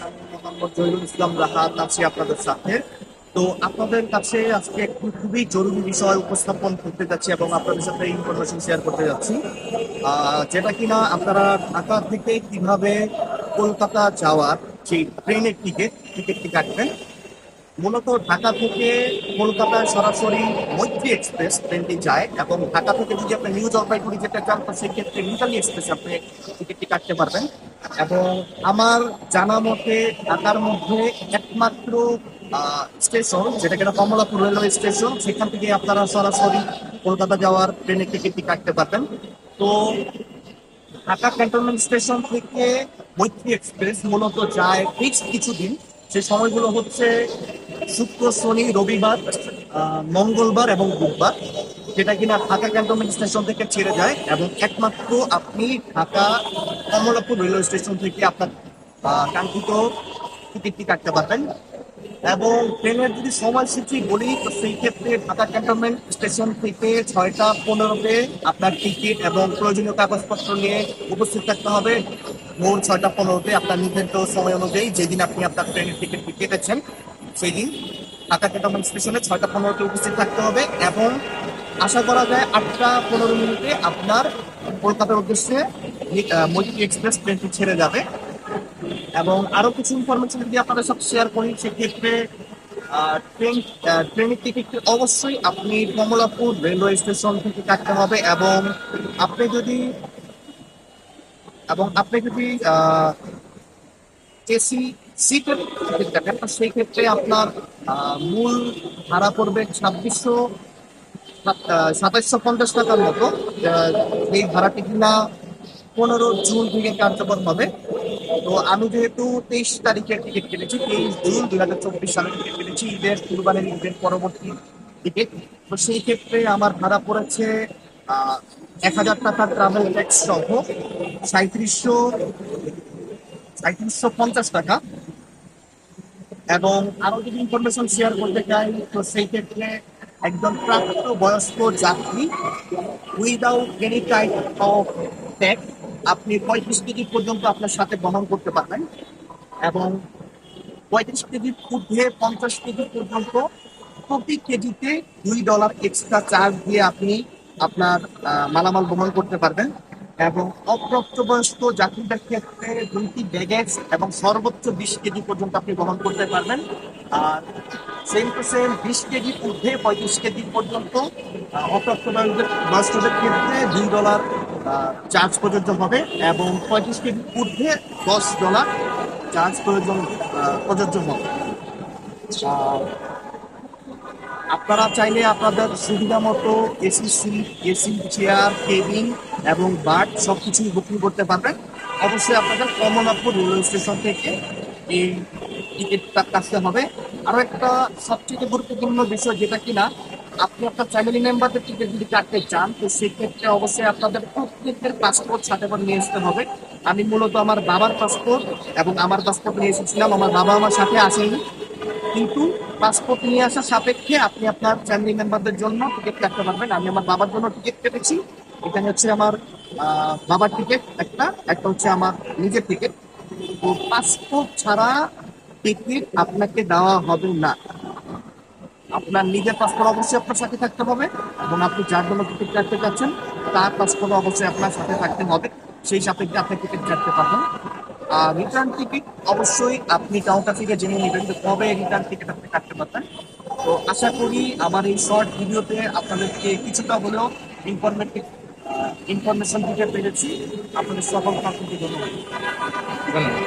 আমি মোহাম্মদ জহিরুল ইসলাম রাহাত আছি আপনাদের সাথে। তো আপনাদের কাছে আজকে একটি খুবই জরুরি বিষয় উপস্থাপন করতে যাচ্ছি এবং আপনাদের সাথে ইনফরমেশন শেয়ার করতে যাচ্ছি, যেটা কিনা আপনারা ঢাকা থেকে কিভাবে কলকাতা যাওয়ার যে ট্রেনের টিকিটটি কাটবেন। মূলত ঢাকা থেকে কলকাতায় সরাসরি মৈত্রী এক্সপ্রেস ট্রেনটি যায় এবং ঢাকা থেকে যদি আপনি নিউ জলপাইগুড়ি যেতে চান তো সেক্ষেত্রে মিতালি এক্সপ্রেস আপনি টিকিটটি কাটতে পারবেন। এবং আমার জানা মতে ঢাকার মধ্যে একমাত্র স্টেশন যেটা কিনা কমলাপুর রেলওয়ে স্টেশন, সেখান থেকে আপনারা সরাসরি কলকাতা যাওয়ার ট্রেনের টিকিটটি কাটতে পারবেন। তো ঢাকা ক্যান্টনমেন্ট স্টেশন থেকে মৈত্রী এক্সপ্রেস মূলত যায় ফিক্সড কিছুদিন। সে সময়গুলো হচ্ছে শুক্র, শনি, রবিবার, মঙ্গলবার এবং বুধবার, যেটা কিনা ঢাকা ক্যান্টনমেন্ট স্টেশন থেকে ছেড়ে যায় এবং একমাত্র আপনি ঢাকা কমলাপুর রেলওয়ে স্টেশন থেকে আপনার কাঙ্ক্ষিত টিকিটটি কাটতে পারবেন। এবং ট্রেনের যদি সময়সূচি বলি তো সেই ক্ষেত্রে ঢাকা ক্যান্টনমেন্ট স্টেশন থেকে 6টা 15-তে আপনার টিকিট এবং প্রয়োজনীয় কাগজপত্র নিয়ে উপস্থিত থাকতে হবে। ভোর 6টা 15-তে আপনার নির্ধারিত সময় অনুযায়ী যেদিন আপনি আপনার ট্রেনের টিকিট কেটেছেন সেই দিন ঢাকা ক্যান্টনমেন্ট স্টেশনে 6টা 15-তে উপস্থিত থাকতে হবে। এবং আশা করা যায় 8টা 15 মিনিটে আপনার কলকাতার উদ্দেশ্যে মৈত্রী এক্সপ্রেস ট্রেনটি ছেড়ে যাবে। এবং আরো কিছু ইনফরমেশন যদি আপনাদের সাথে শেয়ার করি সেক্ষেত্রে ট্রেন ট্রেনের টিকিট অবশ্যই আপনি কমলাপুর রেলওয়ে স্টেশন থেকে কাটতে হবে। আপনি যদি আপনি যদি এসি সিটের টিকিট কাটেন তো সেই ক্ষেত্রে আপনার মূল ভাড়া পড়বে 2750 টাকার মতো। এই ভাড়াটি কিনা 15 জুন থেকে কার্যকর হবে। তো আমি যেহেতু 23 তারিখের টিকিট কেটেছি, 23 জুন 2024 সালের টিকিট কেটেছি, ঈদের পরবর্তী টিকিট। তো সেই ক্ষেত্রে আমার ভাড়া পড়েছে 1000 টাকা ট্রাভেল ট্যাক্স সহ 3750 টাকা। এবং আরো যদি ইনফরমেশন শেয়ার করতে চাই তো সেই ক্ষেত্রে একজন প্রাপ্ত বয়স্ক যাত্রী without any type of tax আপনি 35 কেজি পর্যন্ত আপনার সাথে বহন করতে পারবেন। এবং 35 কেজির ঊর্ধ্বে 50 কেজি পর্যন্ত প্রতি কেজিতে $2 এক্সট্রা চার্জ দিয়ে আপনি আপনার মালামাল বহন করতে পারবেন। এবং অপ্রাপ্তবয়স্ক যাত্রীদের ক্ষেত্রে 2টি ব্যাগেজ এবং সর্বোচ্চ 20 কেজি পর্যন্ত আপনি বহন করতে পারবেন। আর সেম টু সেম 20 কেজির ঊর্ধ্বে 35 কেজি পর্যন্ত অপ্রাপ্তবয়স্কদের ক্ষেত্রে $2 চার্জ প্রযোজ্য হবে। এবং 35 কেজির ঊর্ধ্বে $10 চার্জ প্রযোজ্য হবে। আহ, আপনারা চাইলে আপনাদের সুবিধা মতো AC seat, AC chair, cabin এবং বার্থ সবকিছুই বুকিং করতে পারবেন। অবশ্যই আপনাদের কমলাপুর রেলওয়ে স্টেশন থেকে এই টিকিটটা কাটতে হবে। আরো একটা সবচেয়ে গুরুত্বপূর্ণ বিষয় যেটা কিনা আপনি আপনার ফ্যামিলি মেম্বারদের টিকিট যদি কাটতে চান তো সেক্ষেত্রে অবশ্যই আপনাদের প্রত্যেকের পাসপোর্ট সাথে করে নিয়ে আসতে হবে। আমি মূলত আমার বাবার পাসপোর্ট এবং আমার পাসপোর্ট নিয়ে এসেছিলাম, আমার বাবা আমার সাথে আসেনি। কিন্তু পাসপোর্ট নিয়ে আসার সাপেক্ষে আপনি আপনার ফ্যামিলি মেম্বারদের জন্য টিকিট কাটতে পারবেন। আমি আমার বাবার জন্য টিকিট কেটেছি। এখানে হচ্ছে আমার বাবার টিকিট একটা, একটা হচ্ছে আমার নিজের টিকিট। তো পাসপোর্ট ছাড়া টিকিট আপনাকে দেওয়া হবে না। আপনার নিজের পাসপোর্ট অবশ্যই আপনার সাথে থাকতে হবে এবং আপনি যার জন্য টিকিট কাটতে চাচ্ছেন তার পাসপোর্ট অবশ্যই আপনার সাথে থাকতে হবে। সেই সাপেক্ষে আপনি টিকিট কাটতে পারবেন। আর রিটার্ন টিকিট অবশ্যই আপনি কাউন্টার থেকে জেনে নেবেন যে কবে রিটার্ন টিকিট আপনি কাটতে পারবেন। তো আশা করি আমার এই শর্ট ভিডিওতে আপনাদেরকে কিছুটা হলেও ইনফরমেটিভ ইনফরমেশন দিতে পেরেছি। আপনাদের সকলকে আপনাকে ধন্যবাদ। ধন্যবাদ।